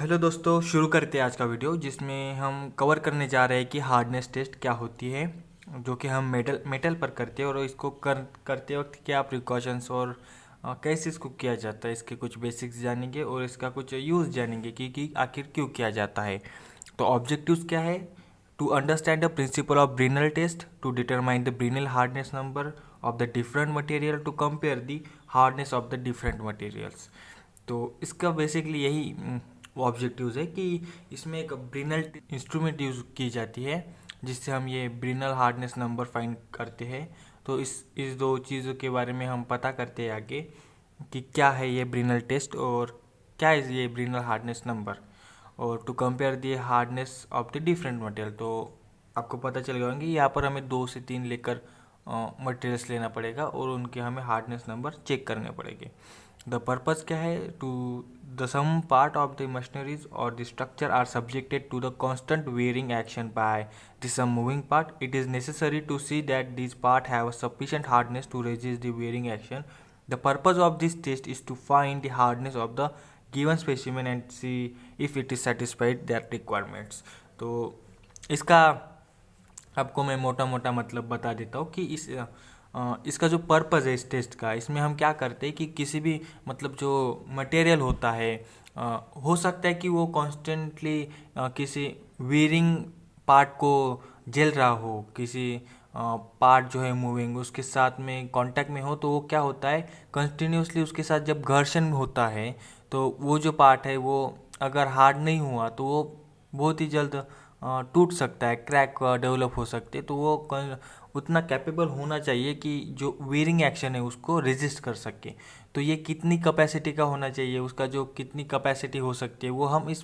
Hello दोस्तों, शुरू करते हैं आज का वीडियो जिसमें हम कवर करने जा रहे हैं कि हार्डनेस टेस्ट क्या होती है, जो कि हम मेटल पर करते हैं। और इसको करते वक्त क्या प्रिकॉशंस और कैसे इसको किया जाता है, इसके कुछ बेसिक्स जानेंगे और इसका कुछ यूज़ जानेंगे कि आखिर क्यों किया जाता है। तो ऑब्जेक्टिव्स क्या है? To understand the principle of Brinell test, to determine the Brinell hardness number of the different material, to compare the hardness of the different materials. तो इसका बेसिकली यही वो ऑब्जेक्टिव्स है कि इसमें एक ब्रिनल इंस्ट्रूमेंट यूज़ की जाती है जिससे हम ये ब्रिनल हार्डनेस नंबर फाइंड करते हैं। तो इस दो चीज़ों के बारे में हम पता करते हैं आगे कि क्या है ये ब्रिनल टेस्ट और क्या है ये ब्रिनल हार्डनेस नंबर, और to compare the hardness of the different material. तो आपको पता चल गया होंगे यहाँ पर हमें 2 से 3 लेकर मटेरियल्स लेना पड़ेगा और उनके हमें हार्डनेस नंबर चेक करने पड़ेंगे। द पर्पज़ क्या है? To the some part of the machineries और the structure are subjected to the constant wearing action by the some moving part, it is necessary to see that this part have sufficient hardness to resist the wearing action. The purpose of this test is to find the hardness of the given specimen and see if it is satisfied their requirements. तो इसका आपको मैं मोटा मोटा मतलब बता देता हूँ कि इसका जो पर्पज़ है इस टेस्ट का, इसमें हम क्या करते हैं कि किसी भी मतलब जो मटेरियल होता है, हो सकता है कि वो कॉन्स्टेंटली किसी वीरिंग पार्ट को झेल रहा हो, किसी पार्ट जो है मूविंग उसके साथ में कांटेक्ट में हो, तो वो क्या होता है कंटिन्यूसली उसके साथ जब घर्षण होता है तो वो जो पार्ट है वो अगर हार्ड नहीं हुआ तो वो बहुत ही जल्द टूट सकता है, क्रैक डेवलप हो सकते हैं। तो वो उतना कैपेबल होना चाहिए कि जो वीरिंग एक्शन है उसको रेजिस्ट कर सके। तो ये कितनी कैपेसिटी का होना चाहिए, उसका जो कितनी कैपेसिटी हो सकती है वो हम इस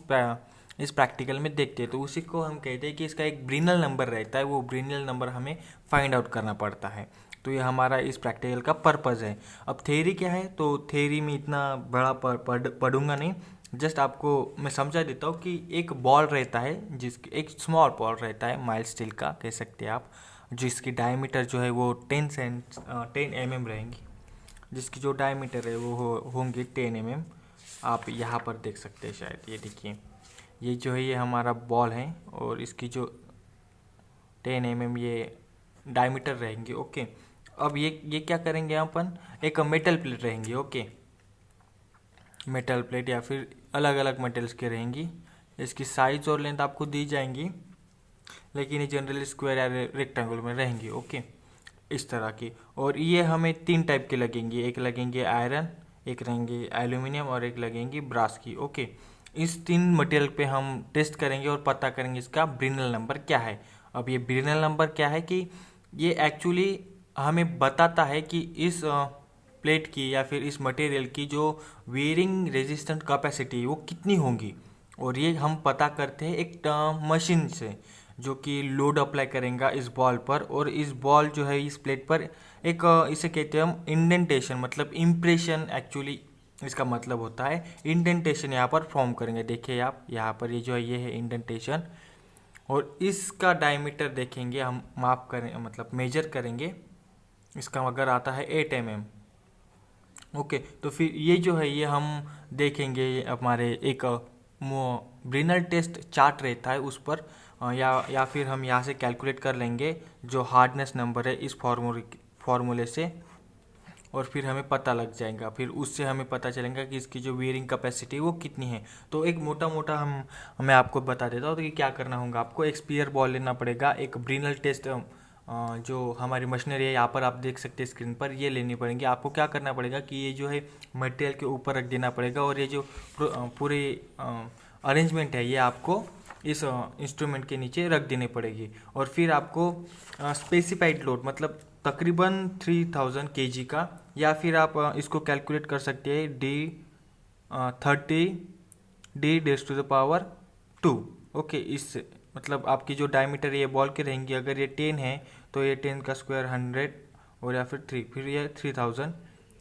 प्रैक्टिकल में देखते हैं। तो उसी को हम कहते हैं कि इसका एक ब्रिनल नंबर रहता है, वो ब्रिनल नंबर हमें फाइंड आउट करना पड़ता है। तो ये हमारा इस प्रैक्टिकल का पर्पज़ है। अब थ्योरी क्या है, तो थ्योरी में इतना बड़ा पढ़ूंगा नहीं, जस्ट आपको मैं समझा देता हूँ कि एक बॉल रहता है, जिसके एक स्मॉल बॉल रहता है, माइल्ड स्टील का कह सकते हैं आप, जिसकी डायमीटर जो है वो 10 mm रहेंगी, जिसकी जो डायमीटर है वो होंगी 10 mm। आप यहाँ पर देख सकते हैं, शायद ये देखिए, ये जो है ये हमारा बॉल है और इसकी जो 10 mm ये डायमीटर रहेंगी। ओके, अब ये क्या करेंगे अपन, एक मेटल प्लेट रहेंगी। ओके, मेटल प्लेट या फिर अलग अलग मटेरियल्स की रहेंगी, इसकी साइज और लेंथ आपको दी जाएंगी, लेकिन ये जनरली स्क्वायर या रेक्टेंगल में रहेंगी। ओके, इस तरह की। और ये हमें 3 टाइप के लगेंगे, एक लगेंगे आयरन, एक रहेंगे एल्यूमिनियम और एक लगेंगी ब्रास की। ओके, इस 3 मटेरियल पे हम टेस्ट करेंगे और पता करेंगे इसका ब्रिनल नंबर क्या है। अब ये ब्रिनल नंबर क्या है कि ये एक्चुअली हमें बताता है कि इस प्लेट की या फिर इस मटेरियल की जो वेयरिंग रेजिस्टेंट कैपेसिटी वो कितनी होंगी। और ये हम पता करते हैं एक मशीन से, जो कि लोड अप्लाई करेंगे इस बॉल पर, और इस बॉल जो है इस प्लेट पर एक इसे कहते हैं हम इंडेंटेशन, मतलब इम्प्रेशन एक्चुअली इसका मतलब होता है इंडेंटेशन यहाँ पर फॉर्म करेंगे। देखिए आप यहाँ पर ये जो है ये है इंडेंटेशन, और इसका डायमीटर देखेंगे हम, माप करें मतलब मेजर करेंगे, इसका अगर आता है 8 mm। ओके, तो फिर ये जो है ये हम देखेंगे हमारे एक ब्रिनल टेस्ट चार्ट रहता है उस पर, या फिर हम यहाँ से कैलकुलेट कर लेंगे जो हार्डनेस नंबर है इस फार्मूले से, और फिर हमें पता लग जाएगा, फिर उससे हमें पता चलेगा कि इसकी जो वेयरिंग कैपेसिटी वो कितनी है। तो एक मोटा मोटा मैं आपको बता देता हूँ तो कि क्या करना होगा। आपको एक स्पीयर बॉल लेना पड़ेगा, एक ब्रिनल टेस्ट जो हमारी मशीनरी है यहाँ पर आप देख सकते हैं स्क्रीन पर, ये लेनी पड़ेगी। आपको क्या करना पड़ेगा कि ये जो है मटेरियल के ऊपर रख देना पड़ेगा, और ये जो पूरी अरेंजमेंट है ये आपको इस इंस्ट्रूमेंट के नीचे रख देनी पड़ेगी। और फिर आपको स्पेसिफाइड लोड मतलब तकरीबन 3000 kg का, या फिर आप इसको कैलकुलेट कर सकते हैं D30 ओके, इस मतलब आपकी जो डायमीटर ये बॉल की रहेंगी, अगर ये 10 है तो ये 10 का स्क्वायर 100, और या फिर 3, फिर ये 3000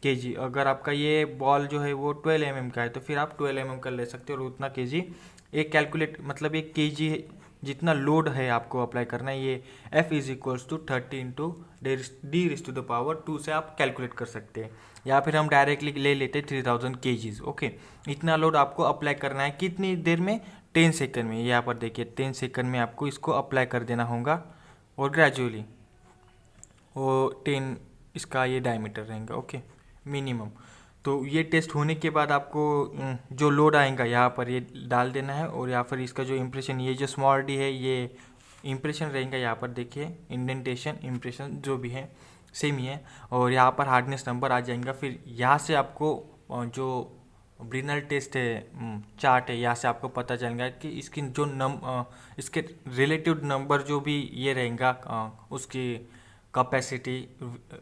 kg। अगर आपका ये बॉल जो है वो 12 mm का है तो फिर आप 12 mm का ले सकते हो, और उतना kg एक कैलकुलेट मतलब एक kg जितना लोड है आपको अप्लाई करना है, ये F is equals to 30 into D⁻², से आप कैलकुलेट कर सकते हैं, या फिर हम डायरेक्टली ले लेते 3000 kgs। ओके, इतना लोड आपको अप्लाई करना है कितनी देर में? 10 सेकंड में। यहाँ पर देखिए 10 सेकंड में आपको इसको अप्लाई कर देना होगा, और ग्रेजुअली वो 10 इसका ये डायमीटर रहेगा। Okay, minimum. तो ये टेस्ट होने के बाद आपको जो लोड आएगा यहाँ पर ये डाल देना है, और यहाँ पर इसका जो इम्प्रेशन, ये जो स्मॉल डी है ये इम्प्रेशन रहेगा। यहाँ पर देखिए इंडेंटेशन इम्प्रेशन जो भी है सेम ही है, और यहाँ पर हार्डनेस नंबर आ जाएगा। फिर यहाँ से आपको जो ब्रिनल टेस्ट है चार्ट है, यहाँ से आपको पता चलेगा कि इसकी जो इसके रिलेटिव नंबर जो भी ये रहेगा उसकी कैपेसिटी,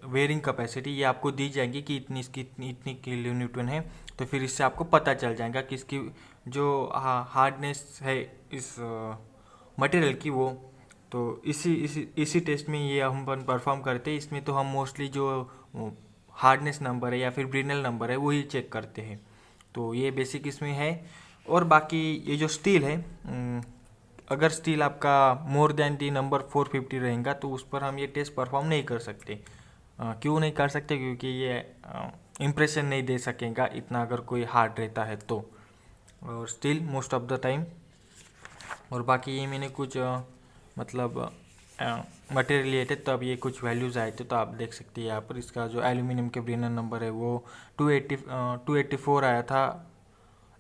वेयरिंग कैपेसिटी, ये आपको दी जाएगी कि इतनी इसकी इतनी किलो न्यूटन है। तो फिर इससे आपको पता चल जाएगा कि इसकी जो हार्डनेस है इस मटेरियल की, वो तो इसी टेस्ट में ये हम परफॉर्म करते हैं। इसमें तो हम मोस्टली जो हार्डनेस नंबर है या फिर ब्रिनल नंबर है वही चेक करते हैं। तो ये बेसिक इसमें है। और बाकी ये जो स्टील है, अगर स्टील आपका मोर देन दी नंबर 450 रहेगा तो उस पर हम ये टेस्ट परफॉर्म नहीं कर सकते। क्यों नहीं कर सकते? क्योंकि ये इम्प्रेशन नहीं दे सकेगा इतना अगर कोई हार्ड रहता है तो, और steel most of the time. और बाकी ये मैंने कुछ मतलब मटेरियल लिए थे, तब ये कुछ वैल्यूज़ आए थे, तो आप देख सकते हैं यहाँ पर। इसका जो एल्यूमिनियम के ब्रिनल नंबर है वो 284 आया था,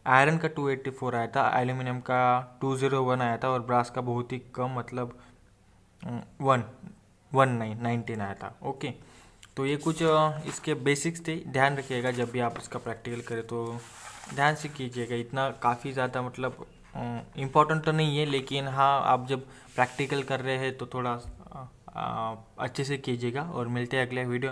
आयरन का 284 आया था, एल्यूमिनियम का 201 आया था, और ब्रास का बहुत ही कम मतलब 19 आया था। ओके, तो ये कुछ इसके बेसिक्स थे। ध्यान रखिएगा जब भी आप इसका प्रैक्टिकल करें तो ध्यान से कीजिएगा। इतना काफ़ी ज़्यादा मतलब इम्पोर्टेंट तो नहीं है, लेकिन हाँ आप जब प्रैक्टिकल कर रहे हैं तो थोड़ा अच्छे से कीजिएगा। और मिलते हैं अगले वीडियो।